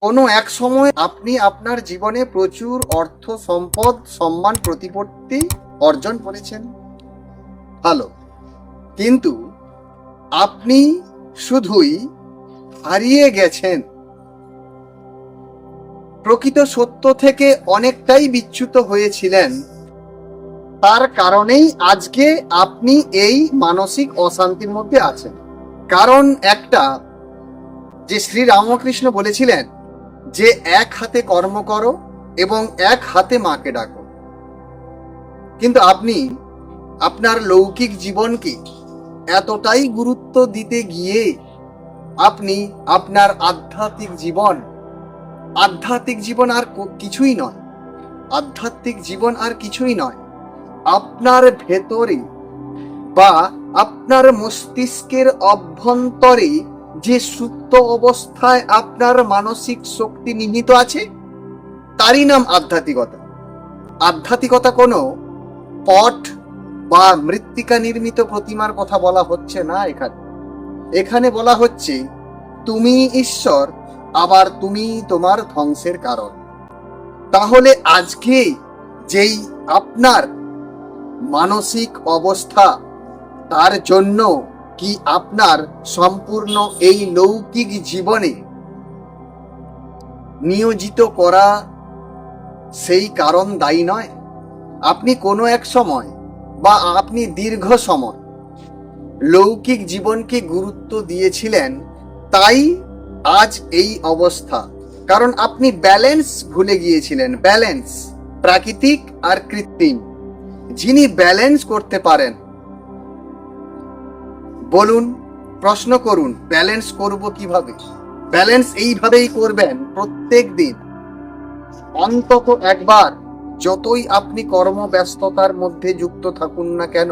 কোনো এক সময় আপনি আপনার জীবনে প্রচুর অর্থ, সম্পদ, সম্মান, প্রতিপত্তি অর্জন করেছেন, ভালো। কিন্তু আপনি শুধুই হারিয়ে গেছেন, প্রকৃত সত্য থেকে অনেকটাই বিচ্যুত হয়েছিলেন। তার কারণেই আজকে আপনি এই মানসিক অশান্তির মধ্যে আছেন। কারণ একটা, যে শ্রী রামকৃষ্ণ বলেছিলেন যে এক হাতে কর্ম করো এবং এক হাতে মাকে ডাকো। কিন্তু আপনি আপনার লৌকিক জীবনকে এতটাই গুরুত্ব দিতে গিয়ে আপনি আপনার আধ্যাত্মিক জীবন আর কিছুই নয়, আধ্যাত্মিক জীবন আর কিছুই নয়। আপনার ভেতরে বা আপনার মস্তিষ্কের অভ্যন্তরে যে সুপ্ত অবস্থায় আপনার মানসিক শক্তি নিহিত আছে, তারই নাম আধ্যাত্মিকতা। আধ্যাত্মিকতা কোনো পট বা মৃত্তিকা নির্মিত প্রতিমার কথা বলা হচ্ছে না। এখানে বলা হচ্ছে তুমি ঈশ্বর, আবার তুমি তোমার ধ্বংসের কারণ। তাহলে আজকে যেই আপনার মানসিক অবস্থা, তার জন্য কি আপনার সম্পূর্ণ এই লৌকিক জীবনে নিয়োজিত করা সেই কারণ দায়ী নয়? আপনি কোনো এক সময় বা আপনি দীর্ঘ সময় লৌকিক জীবনকে গুরুত্ব দিয়েছিলেন, তাই আজ এই অবস্থা। কারণ আপনি ব্যালেন্স ভুলে গিয়েছিলেন। ব্যালেন্স, প্রাকৃতিক আর কৃত্রিম। যিনি ব্যালেন্স করতে পারেন, বলুন, প্রশ্ন করুন, ব্যালেন্স করব কিভাবে? ব্যালেন্স এইভাবেই করবেন, প্রত্যেক দিন অন্তত একবার, যতই আপনি কর্মব্যস্ততার মধ্যে যুক্ত থাকুন না কেন,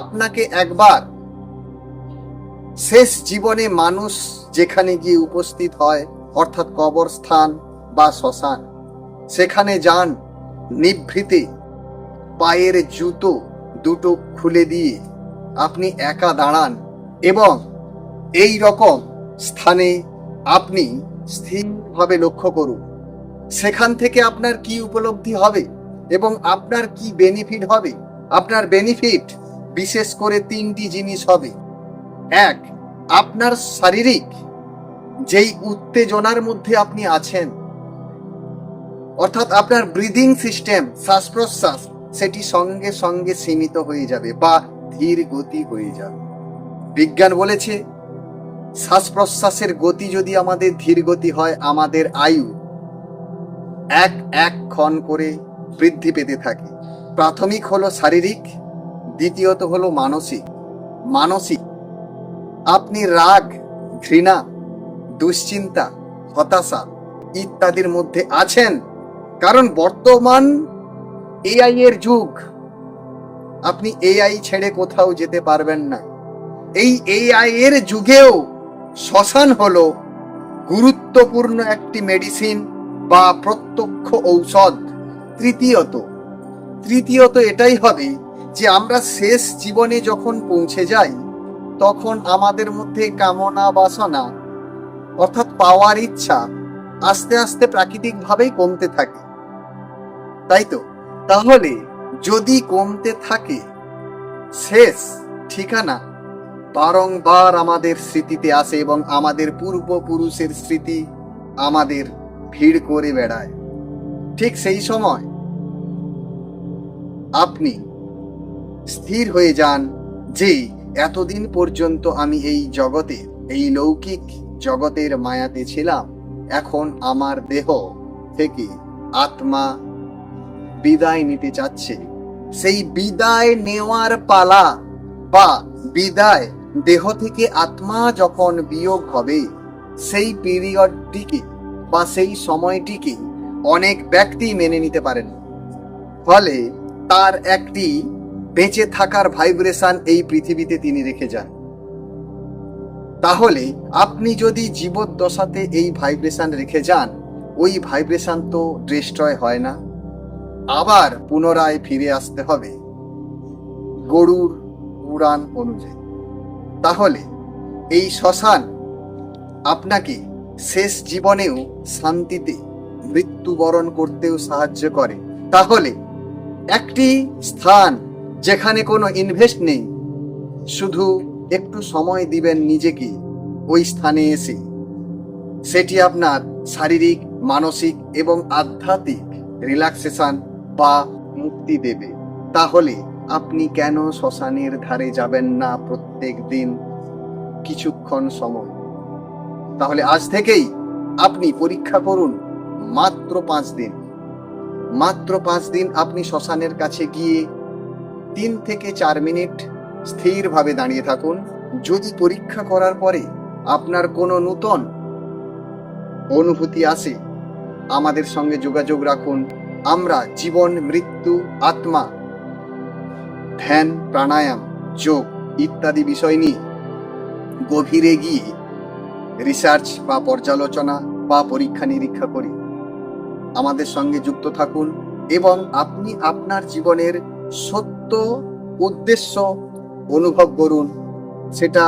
আপনাকে একবার শেষ জীবনে মানুষ যেখানে গিয়ে উপস্থিত হয়, অর্থাৎ কবরস্থান বা শ্মশান, সেখানে যান, নিভৃতে পায়ের জুতো দুটো খুলে দিয়ে আপনি একা দাঁড়ান এবং এই রকম স্থানে আপনি স্থিরভাবে লক্ষ্য করুন। সেখান থেকে আপনার কি উপলব্ধি হবে এবং আপনার কি বেনিফিট হবে? আপনার বেনিফিট বিশেষ করে তিনটি জিনিস হবে। এক, আপনার শারীরিক যেই উত্তেজনার মধ্যে আপনি আছেন, অর্থাৎ আপনার ব্রিদিং সিস্টেম, শ্বাস প্রশ্বাস, সেটি সঙ্গে সঙ্গে সীমিত হয়ে যাবে বা ধীর গতি হয়ে যাবে। বিজ্ঞান বলেছে শ্বাস প্রশ্বাসের গতি যদি আমাদের ধীর গতি হয়, আমাদের আয়ু এক ক্ষণ করে বৃদ্ধি পেতে থাকে। প্রাথমিক হলো শারীরিক, দ্বিতীয়ত হলো মানসিক। আপনি রাগ, ঘৃণা, দুশ্চিন্তা, হতাশা ইত্যাদির মধ্যে আছেন, কারণ বর্তমান এআই এর যুগ। আপনি এআই ছেড়ে কোথাও যেতে পারবেন না। এই এআই এর যুগেও শ্মশান হলো গুরুত্বপূর্ণ একটি মেডিসিন বা প্রত্যক্ষ ঔষধ। তৃতীয়ত এটাই হবে যে আমরা শেষ জীবনে যখন পৌঁছে যাই, তখন আমাদের মধ্যে কামনা বাসনা, অর্থাৎ পাওয়ার ইচ্ছা আস্তে আস্তে প্রাকৃতিকভাবেই কমতে থাকে, তাই তো? তাহলে যদি কমতে থাকে, শেষ ঠিকানা বারংবার আমাদের স্মৃতিতে আসে এবং আমাদের পূর্বপুরুষের স্মৃতি আমাদের ভিড় করে বেড়ায়। ঠিক সেই সময় আপনি স্থির হয়ে যান যে এতদিন পর্যন্ত আমি এই জগতে, এই লৌকিক জগতের মায়াতে ছিলাম, এখন আমার দেহ থেকে আত্মা বিদায় নিতে চাচ্ছে। সেই বিদায় নেওয়ার পালা বা বিদায়, দেহ থেকে আত্মা যখন বিয়োগ হবে, সেই পিরিয়ডটিকে বা সেই সময়টিকে অনেক ব্যক্তি মেনে নিতে পারেন, ফলে তার একটি বেঁচে থাকার ভাইব্রেশন এই পৃথিবীতে তিনি রেখে যান। তাহলে আপনি যদি জীবদ্দশাতে এই ভাইব্রেশন রেখে যান, ওই ভাইব্রেশন তো ডিস্ট্রয় হয় না, আবার পুনরায় ফিরে আসতে হবে গরুর পুরাণ অনুযায়ী। তাহলে এই শ্মশান আপনাকে শেষ জীবনেও শান্তিতে মৃত্যুবরণ করতেও সাহায্য করে। তাহলে একটি স্থান যেখানে কোনো ইনভেস্ট নেই, শুধু একটু সময় দিবেন নিজেকে ওই স্থানে এসে, সেটি আপনার শারীরিক, মানসিক এবং আধ্যাত্মিক রিল্যাক্সেশন বা মুক্তি দেবে। তাহলে আপনি কেন শ্মশানের ধারে যাবেন না প্রত্যেক দিন কিছুক্ষণ সময়? তাহলে আজ থেকেই আপনি পরীক্ষা করুন। মাত্র 5 দিন, মাত্র 5 দিন আপনি শ্মশানের কাছে গিয়ে 3 থেকে 4 মিনিট স্থিরভাবে দাঁড়িয়ে থাকুন। যদি পরীক্ষা করার পরে আপনার কোনো নূতন অনুভূতি আসে, আমাদের সঙ্গে যোগাযোগ রাখুন। আমরা জীবন, মৃত্যু, আত্মা, ধ্যান, প্রাণায়াম, যোগ ইত্যাদি বিষয় নিয়ে গভীরে গিয়ে রিসার্চ বা পর্যালোচনা বা পরীক্ষা নিরীক্ষা করি। আমাদের সঙ্গে যুক্ত থাকুন এবং আপনি আপনার জীবনের সত্য উদ্দেশ্য অনুভব করুন। সেটা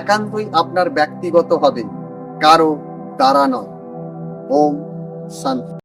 একান্তই আপনার ব্যক্তিগত হবে, কারো দ্বারা নয়। ওম শান্তি।